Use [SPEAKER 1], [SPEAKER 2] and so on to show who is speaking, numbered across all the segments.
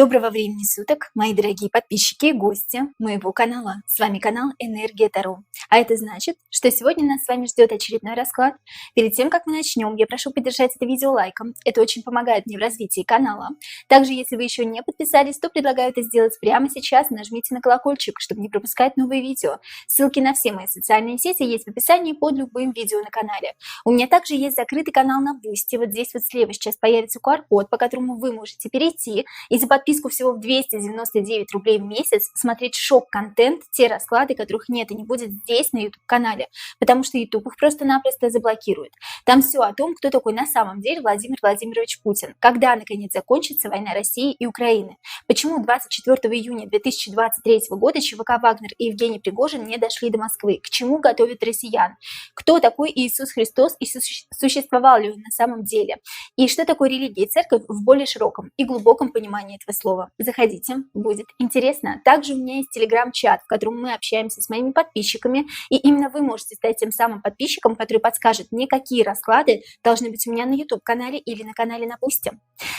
[SPEAKER 1] Доброго времени суток, мои дорогие подписчики и гости моего канала. С вами канал Энергия Таро. А это значит, что сегодня нас с вами ждет очередной расклад. Перед тем, как мы начнем, я прошу поддержать это видео лайком. Это очень помогает мне в развитии канала. Также, если вы еще не подписались, то предлагаю это сделать прямо сейчас. Нажмите на колокольчик, чтобы не пропускать новые видео. Ссылки на все мои социальные сети есть в описании под любым видео на канале. У меня также есть закрытый канал на Boosty. Вот здесь вот слева сейчас появится QR-код, по которому вы можете перейти и за подписку всего в 299 рублей в месяц смотреть шок-контент, те расклады, которых нет и не будет здесь на YouTube-канале, потому что YouTube их просто-напросто заблокирует. Там все о том, кто такой на самом деле Владимир Владимирович Путин, когда, наконец, закончится война России и Украины, почему 24 июня 2023 года ЧВК «Вагнер» и Евгений Пригожин не дошли до Москвы, к чему готовят россиян, кто такой Иисус Христос и существовал ли он на самом деле, и что такое религия и церковь в более широком и глубоком понимании этого слова. Заходите, будет интересно. Также у меня есть телеграм-чат, в котором мы общаемся с моими подписчиками, и именно вы можете стать тем самым подписчиком, который подскажет мне, какие расклады должны быть у меня на YouTube-канале или на канале на Boosty.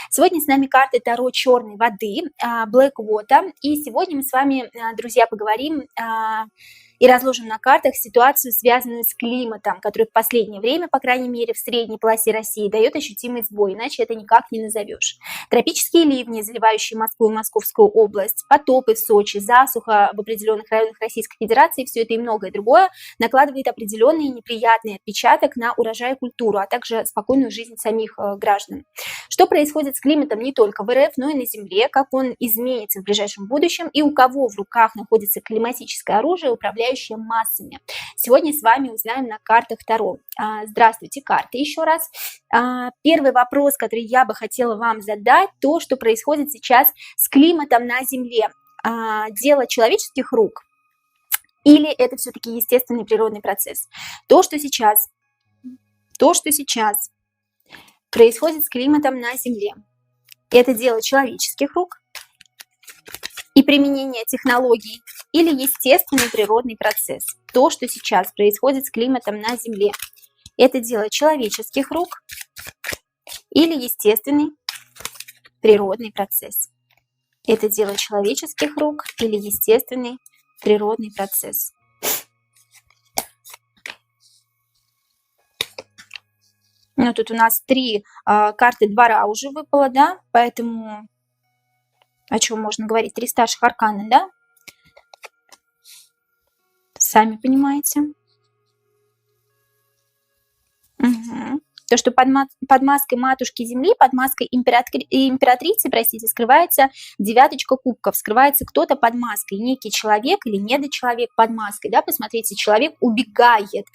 [SPEAKER 1] Сегодня с нами карты Таро черной воды, Black Water, и сегодня мы с вами, друзья, поговорим и разложим на картах ситуацию, связанную с климатом, который в последнее время, по крайней мере, в средней полосе России дает ощутимый сбой, иначе это никак не назовешь. Тропические ливни, заливающие Москву и Московскую область, потопы в Сочи, засуха в определенных районах Российской Федерации, все это и многое другое накладывает определенный неприятный отпечаток на урожай и культуру, а также спокойную жизнь самих граждан. Что происходит с климатом не только в РФ, но и на Земле, как он изменится в ближайшем будущем и у кого в руках находится климатическое оружие, управляющее массами. Сегодня с вами узнаем на картах Таро. Здравствуйте, карты, еще раз. Первый вопрос, который я бы хотела вам задать, то, что происходит сейчас с климатом на Земле. Дело человеческих рук или это все-таки естественный природный процесс? То, что сейчас происходит с климатом на Земле, это дело человеческих рук и применение технологий или естественный природный процесс. То, что сейчас происходит с климатом на Земле, это дело человеческих рук или естественный природный процесс. Это дело человеческих рук или естественный природный процесс. Ну, тут у нас 3 карты двора уже выпало, да, поэтому о чем можно говорить? 3 старших аркана, да? Сами понимаете. Угу. То, что под маской матушки Земли, под маской императрицы, простите, скрывается 9 кубков, скрывается кто-то под маской, некий человек или недочеловек под маской, да, посмотрите, человек убегает,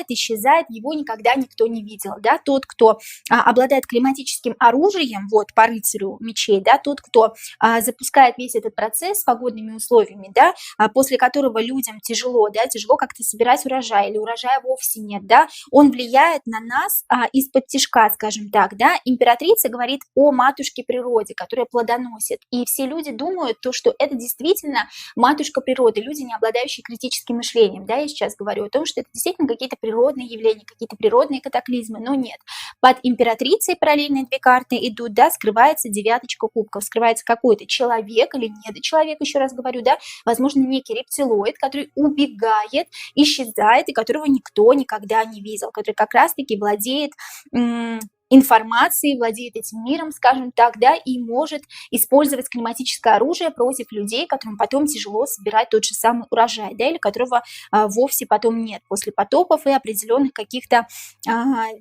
[SPEAKER 1] исчезает, его никогда никто не видел, да, тот, кто обладает климатическим оружием, вот, по рыцарю мечей, да, тот, кто запускает весь этот процесс с погодными условиями, да, после которого людям тяжело как-то собирать урожай, или урожая вовсе нет, да, он влияет на нас, из-под тишка, скажем так, да, императрица говорит о матушке природе, которая плодоносит, и все люди думают, что это действительно матушка природы, люди, не обладающие критическим мышлением, да, я сейчас говорю о том, что это действительно какие-то природные явления, какие-то природные катаклизмы, но нет, под императрицей параллельные 2 карты идут, да, скрывается 9 кубков, скрывается какой-то человек или недочеловек, еще раз говорю, да, возможно, некий рептилоид, который убегает, исчезает, и которого никто никогда не видел, который как раз-таки владеет информацией, владеет этим миром, скажем так, да, и может использовать климатическое оружие против людей, которым потом тяжело собирать тот же самый урожай, да, или которого вовсе потом нет после потопов и определенных каких-то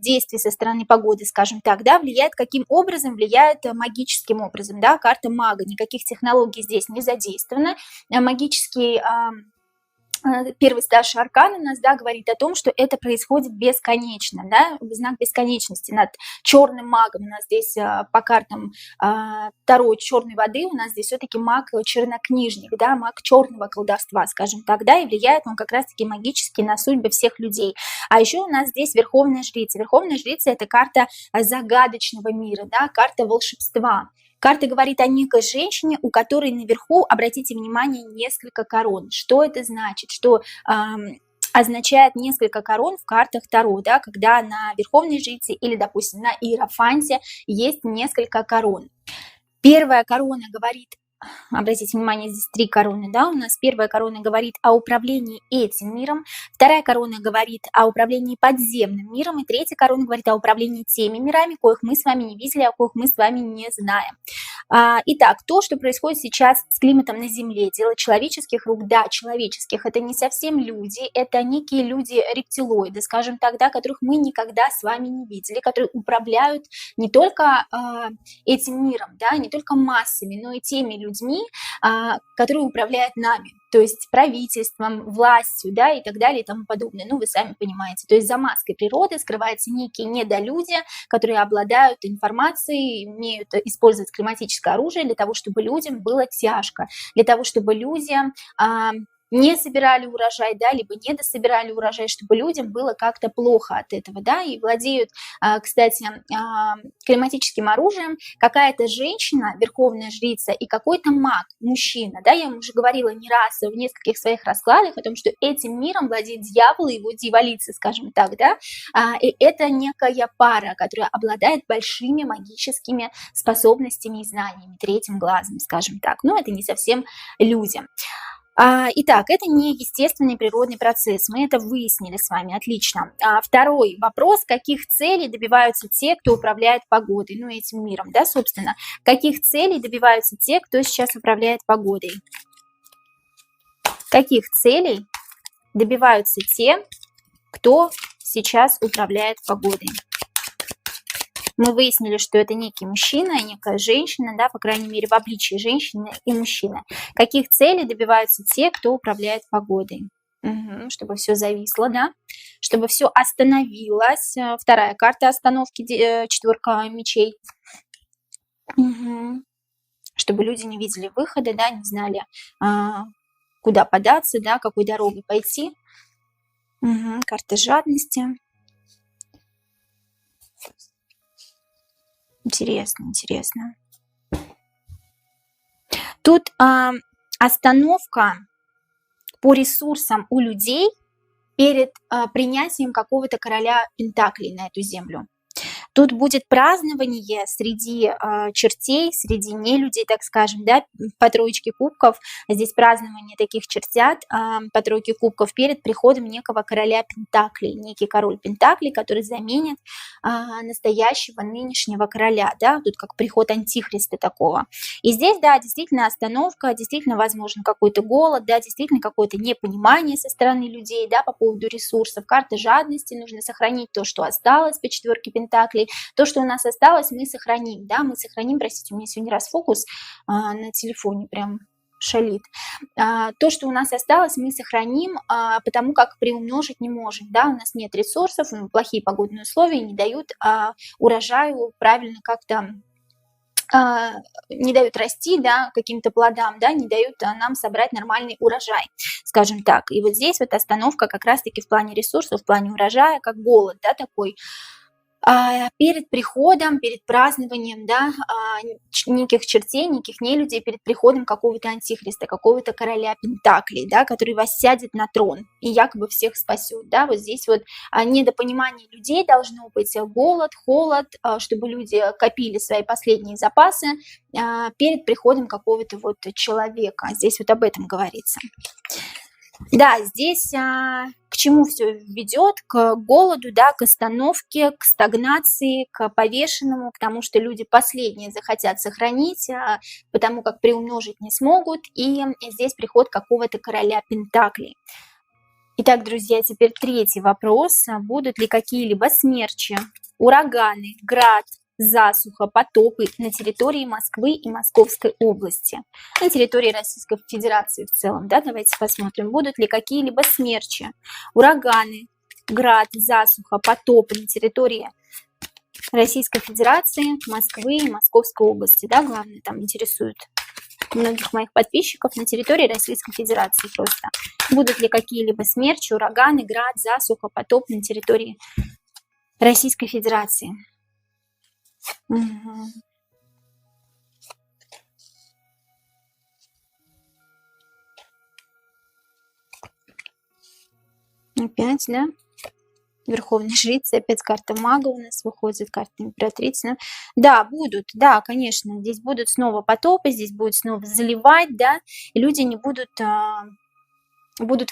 [SPEAKER 1] действий со стороны погоды, скажем так, да, влияет каким образом? Влияет магическим образом, да, карта мага, никаких технологий здесь не задействовано, магический первый старший аркан у нас, да, говорит о том, что это происходит бесконечно, да, знак бесконечности над черным магом. У нас здесь по картам Таро черной воды, у нас здесь все-таки маг-чернокнижник, да, маг черного колдовства, скажем так, да, и влияет он как раз-таки магически на судьбы всех людей. А еще у нас здесь Верховная Жрица. Верховная Жрица – это карта загадочного мира, да, карта волшебства. Карта говорит о некой женщине, у которой наверху, обратите внимание, несколько корон. Что это значит? Что означает несколько корон в картах Таро, да, когда на Верховной Жрице или, допустим, на Иерофанте есть несколько корон. Первая корона говорит, обратите внимание, здесь 3 короны, да, у нас первая корона говорит о управлении этим миром, вторая корона говорит о управлении подземным миром, и третья корона говорит о управлении теми мирами, коих мы с вами не видели, о коих мы с вами не знаем. Итак, то, что происходит сейчас с климатом на Земле, дело человеческих рук, да, человеческих, это не совсем люди, это некие люди-рептилоиды, скажем так, да, которых мы никогда с вами не видели, которые управляют не только этим миром, да, не только массами, но и теми людьми, которые управляют нами, то есть правительством, властью, да, и так далее и тому подобное. Ну, вы сами понимаете. То есть за маской природы скрываются некие недолюди, которые обладают информацией, умеют использовать климатическое оружие для того, чтобы людям было тяжко, для того, чтобы люди не собирали урожай, да, либо не дособирали урожай, чтобы людям было как-то плохо от этого, да, и владеют, кстати, климатическим оружием какая-то женщина, верховная жрица, и какой-то маг, мужчина, да, я вам уже говорила не раз в нескольких своих раскладах о том, что этим миром владеет дьявол и его дьяволица, скажем так, да, и это некая пара, которая обладает большими магическими способностями и знаниями, третьим глазом, скажем так, но это не совсем люди. Итак, это не естественный природный процесс, мы это выяснили с вами, отлично. Второй вопрос, каких целей добиваются те, кто управляет погодой, ну, этим миром, да, собственно. Каких целей добиваются те, кто сейчас управляет погодой? Каких целей добиваются те, кто сейчас управляет погодой? Мы выяснили, что это некий мужчина и некая женщина, да, по крайней мере, в обличии женщины и мужчины. Каких целей добиваются те, кто управляет погодой? Чтобы все зависло, да, чтобы все остановилось. Вторая карта остановки, четверка мечей. Чтобы люди не видели выхода, да, не знали, куда податься, да, какой дорогой пойти. Карта жадности. Интересно, интересно. Тут остановка по ресурсам у людей перед принятием какого-то короля Пентаклей на эту землю. Тут будет празднование среди чертей, среди нелюдей, так скажем, да, по троечке кубков. Здесь празднование таких чертят по тройке кубков перед приходом некого короля Пентаклей, некий король Пентаклей, который заменит настоящего нынешнего короля, да, тут как приход антихриста такого. И здесь, да, действительно остановка, действительно возможен какой-то голод, да, действительно какое-то непонимание со стороны людей, да, по поводу ресурсов. Карта жадности, нужно сохранить то, что осталось по четверке Пентаклей. То, что у нас осталось, мы сохраним, да, мы сохраним, простите, у меня сегодня расфокус на телефоне прям шалит. То, что у нас осталось, мы сохраним, потому как приумножить не можем, да, у нас нет ресурсов, плохие погодные условия не дают урожаю правильно как-то, не дают расти, да, каким-то плодам, да, не дают нам собрать нормальный урожай, скажем так. И вот здесь вот остановка как раз-таки в плане ресурсов, в плане урожая, как голод, да, такой, перед приходом, перед празднованием, да, неких чертей, неких нелюдей, перед приходом какого-то антихриста, какого-то короля Пентаклей, да, который воссядет на трон и якобы всех спасет, да, вот здесь вот недопонимание людей должно быть, голод, холод, чтобы люди копили свои последние запасы перед приходом какого-то вот человека, здесь вот об этом говорится. Да, здесь к чему все ведет? К голоду, да, к остановке, к стагнации, к повешенному, к тому, что люди последние захотят сохранить, потому как приумножить не смогут, и здесь приход какого-то короля Пентаклей. Итак, друзья, теперь третий вопрос. Будут ли какие-либо смерчи, ураганы, град, засуха, потопы на территории Москвы и Московской области, на территории Российской Федерации в целом, да, давайте посмотрим, будут ли какие-либо смерчи, ураганы, град, засуха, потопы на территории Российской Федерации, Москвы и Московской области, да, главное, там интересует многих моих подписчиков, на территории Российской Федерации просто. Будут ли какие-либо смерчи, ураганы, град, засуха, потоп на территории Российской Федерации? Опять, да? Верховная жрица, опять карта мага у нас выходит, карта императрицы. Ну, да, будут, да, конечно, здесь будут снова потопы, здесь будет снова заливать, да, и люди не будут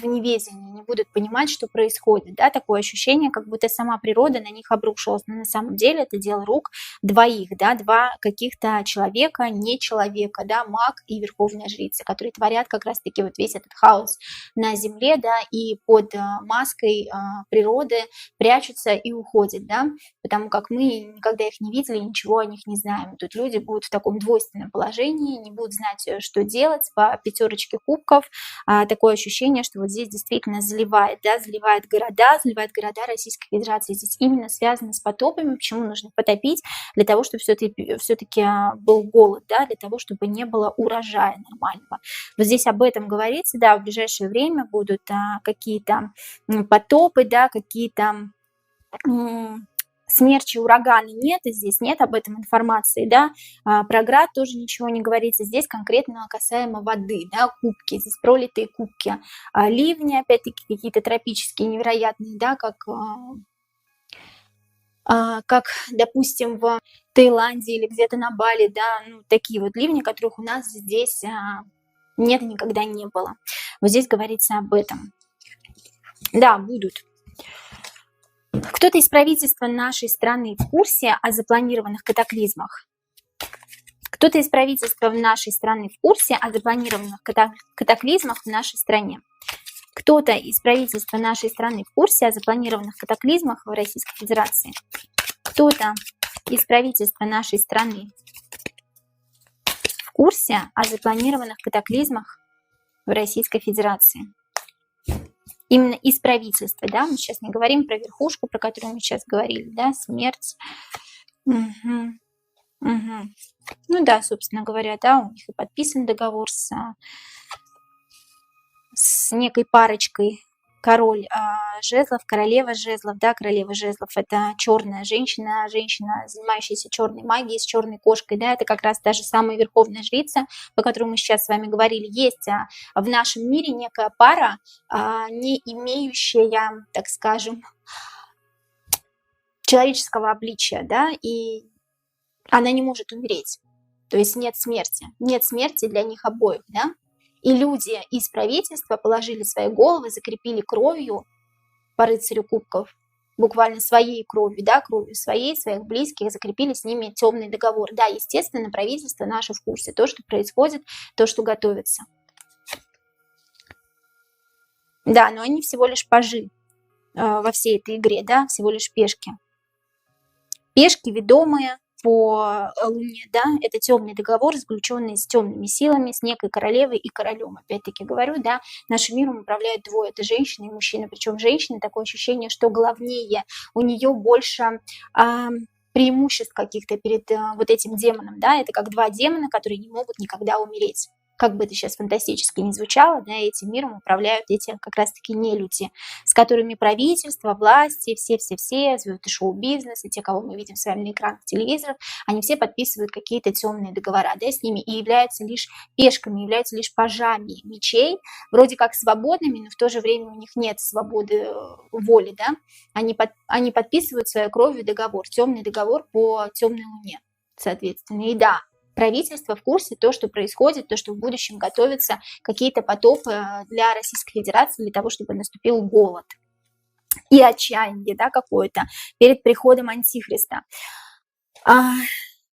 [SPEAKER 1] в неведении, не будут понимать, что происходит, да, такое ощущение, как будто сама природа на них обрушилась, но на самом деле это дело рук двоих, да, два каких-то человека, не человека, да, маг и верховная жрица, которые творят как раз-таки вот весь этот хаос на земле, да, и под маской природы прячутся и уходят, да, потому как мы никогда их не видели, ничего о них не знаем. Тут люди будут в таком двойственном положении, не будут знать, что делать, по пятерочке кубков, такое ощущение, что вот здесь действительно заливает, да, заливает города Российской Федерации. Здесь именно связано с потопами. Почему нужно потопить? Для того, чтобы все-таки был голод, да, для того, чтобы не было урожая нормального. Вот здесь об этом говорится, да, в ближайшее время будут какие-то потопы, да, какие-то смерчи, ураганы нет, и здесь нет об этом информации, да, про град тоже ничего не говорится, здесь конкретно касаемо воды, да, кубки, здесь пролитые кубки, ливни, опять-таки, какие-то тропические, невероятные, да, как, допустим, в Таиланде или где-то на Бали, да, ну, такие вот ливни, которых у нас здесь нет и никогда не было. Вот здесь говорится об этом. Да, будут. Кто-то из правительства нашей страны в курсе о запланированных катаклизмах? Кто-то из правительства нашей страны в курсе о запланированных катаклизмах в нашей стране? Кто-то из правительства нашей страны в курсе о запланированных катаклизмах в Российской Федерации? Кто-то из правительства нашей страны в курсе о запланированных катаклизмах в Российской Федерации? Именно из правительства, да, мы сейчас не говорим про верхушку, про которую мы сейчас говорили, да, смерть. Угу. Ну да, собственно говоря, да, у них и подписан договор с некой парочкой. Король жезлов, королева жезлов, да, королева жезлов – это черная женщина, занимающаяся черной магией, с черной кошкой, да, это как раз та же самая верховная жрица, по которой мы сейчас с вами говорили. Есть в нашем мире некая пара, не имеющая, так скажем, человеческого обличия, да, и она не может умереть, то есть нет смерти для них обоих, да. И люди из правительства положили свои головы, закрепили кровью по рыцарю кубков, буквально своей кровью, да, кровью своих близких, закрепили с ними темный договор. Да, естественно, правительство наше в курсе, то, что происходит, то, что готовится. Да, но они всего лишь пажи во всей этой игре, да, всего лишь пешки. Пешки, ведомые по Луне, да, это темный договор, заключенный с темными силами, с некой королевой и королем. Опять-таки говорю, да, нашим миром управляют двое, это женщина и мужчина. Причем женщина, такое ощущение, что главнее, у нее больше преимуществ каких-то перед вот этим демоном, да, это как два демона, которые не могут никогда умереть. Как бы это сейчас фантастически не звучало, да, этим миром управляют эти как раз-таки нелюди, с которыми правительство, власти, все звезды шоу-бизнеса, те, кого мы видим с вами на экранах телевизоров, они все подписывают какие-то темные договора, да, с ними и являются лишь пешками, являются лишь пажами мечей, вроде как свободными, но в то же время у них нет свободы воли, да, они подписывают своей кровью договор, темный договор по темной луне, соответственно, и да, правительство в курсе то, что происходит, то, что в будущем готовятся какие-то потопы для Российской Федерации, для того, чтобы наступил голод и отчаяние, да, какое-то перед приходом Антихриста.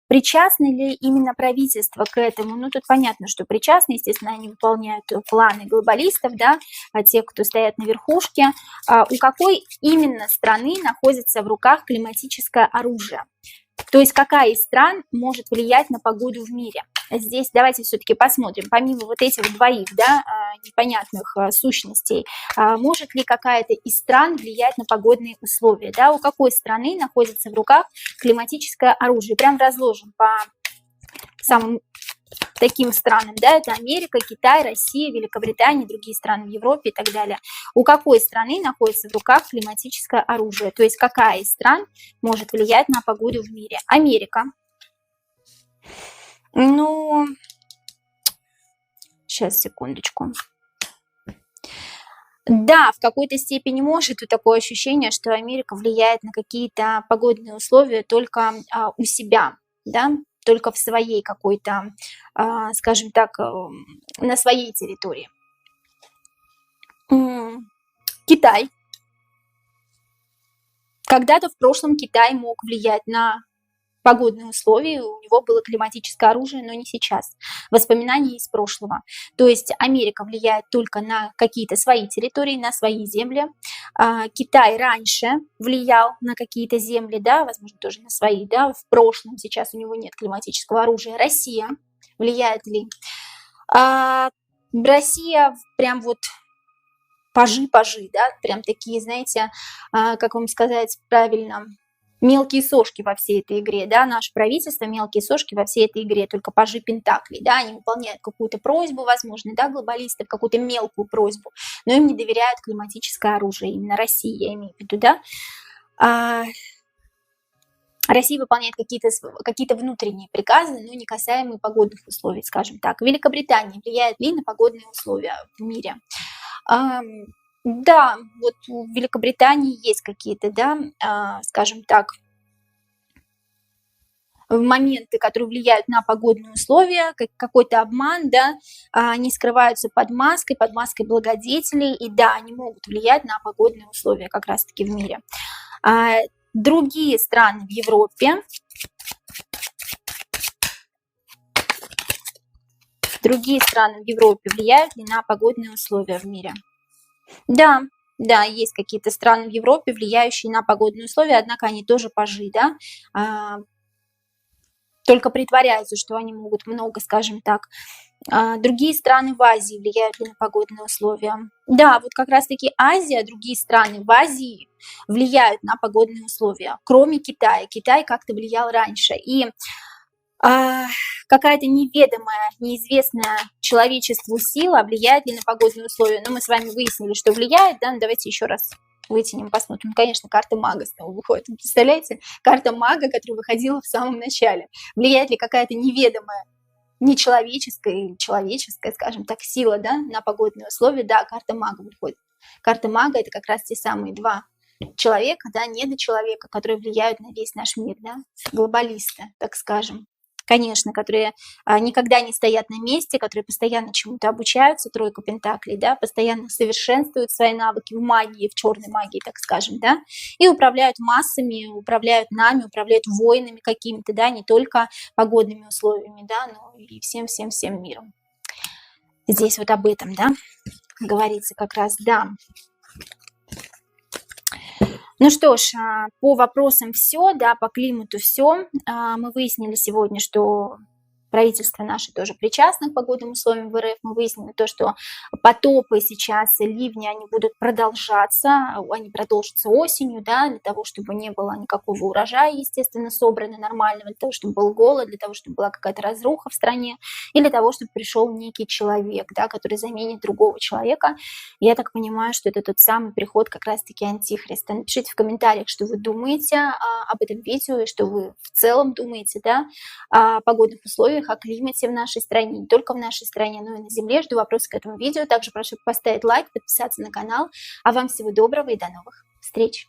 [SPEAKER 1] Причастны ли именно правительство к этому? Ну, тут понятно, что причастны, естественно, они выполняют планы глобалистов, да, те, кто стоят на верхушке. У какой именно страны находится в руках климатическое оружие? То есть какая из стран может влиять на погоду в мире? Здесь давайте все-таки посмотрим, помимо вот этих двоих, да, непонятных сущностей, может ли какая-то из стран влиять на погодные условия, да, у какой страны находится в руках климатическое оружие? Прям разложим по самым таким странам, да, это Америка, Китай, Россия, Великобритания, другие страны в Европе и так далее. У какой страны находится в руках климатическое оружие? То есть какая из стран может влиять на погоду в мире? Америка. Ну, сейчас, секундочку. Да, в какой-то степени может. Тут такое ощущение, что Америка влияет на какие-то погодные условия только у себя, да, только в своей какой-то, скажем так, на своей территории. Китай. Когда-то в прошлом Китай мог влиять на погодные условия, у него было климатическое оружие, но не сейчас. Воспоминания из прошлого. То есть Америка влияет только на какие-то свои территории, на свои земли. Китай раньше влиял на какие-то земли, да, возможно, тоже на свои, да, в прошлом. Сейчас у него нет климатического оружия. Россия влияет ли? Россия прям вот пажи, да, прям такие, знаете, как вам сказать правильно, мелкие сошки во всей этой игре, да, наше правительство мелкие сошки во всей этой игре, только пажи пентаклей, да, они выполняют какую-то просьбу, возможно, да, глобалистов, какую-то мелкую просьбу, но им не доверяют климатическое оружие, именно Россия, я имею в виду, да. Россия выполняет какие-то внутренние приказы, но не касаемые погодных условий, скажем так. Великобритания влияет ли на погодные условия в мире? Да, вот в Великобритании есть какие-то, да, скажем так, моменты, которые влияют на погодные условия, какой-то обман, да, они скрываются под маской благодетелей, и да, они могут влиять на погодные условия как раз-таки в мире. Другие страны в Европе, влияют ли на погодные условия в мире? Да, есть какие-то страны в Европе, влияющие на погодные условия, однако они тоже пажи, да, только притворяются, что они могут много, скажем так. Другие страны в Азии влияют ли на погодные условия? Да, вот как раз-таки Азия, другие страны в Азии влияют на погодные условия, кроме Китая. Китай как-то влиял раньше. И какая-то неведомая, неизвестная человечеству сила влияет ли на погодные условия? Но мы с вами выяснили, что влияет, да, давайте еще раз вытянем, посмотрим. Ну, конечно, карта мага снова выходит. Представляете? Карта мага, которая выходила в самом начале. Влияет ли какая-то неведомая, нечеловеческая или человеческая, скажем так, сила, да, на погодные условия? Да, карта мага выходит. Карта мага – это как раз те самые два человека, да, недочеловека, которые влияют на весь наш мир, да, глобалисты, так скажем. Конечно, которые никогда не стоят на месте, которые постоянно чему-то обучаются, тройка пентаклей, да, постоянно совершенствуют свои навыки в магии, в черной магии, так скажем, да, и управляют массами, управляют нами, управляют войнами какими-то, да, не только погодными условиями, да, но и всем миром. Здесь вот об этом, да, говорится как раз, да. Ну что ж, по вопросам все, да, по климату все. Мы выяснили сегодня, что правительство наше тоже причастно к погодным условиям в РФ. Мы выяснили то, что потопы сейчас, ливни, они будут продолжаться, они продолжатся осенью, да, для того, чтобы не было никакого урожая, естественно, собрано нормального, для того, чтобы был голод, для того, чтобы была какая-то разруха в стране, и для того, чтобы пришел некий человек, да, который заменит другого человека. Я так понимаю, что это тот самый приход как раз-таки Антихриста. Напишите в комментариях, что вы думаете об этом видео, и что вы в целом думаете, да, о погодных условиях, о климате в нашей стране, не только в нашей стране, но и на Земле. Жду вопросы к этому видео. Также прошу поставить лайк, подписаться на канал. А вам всего доброго и до новых встреч!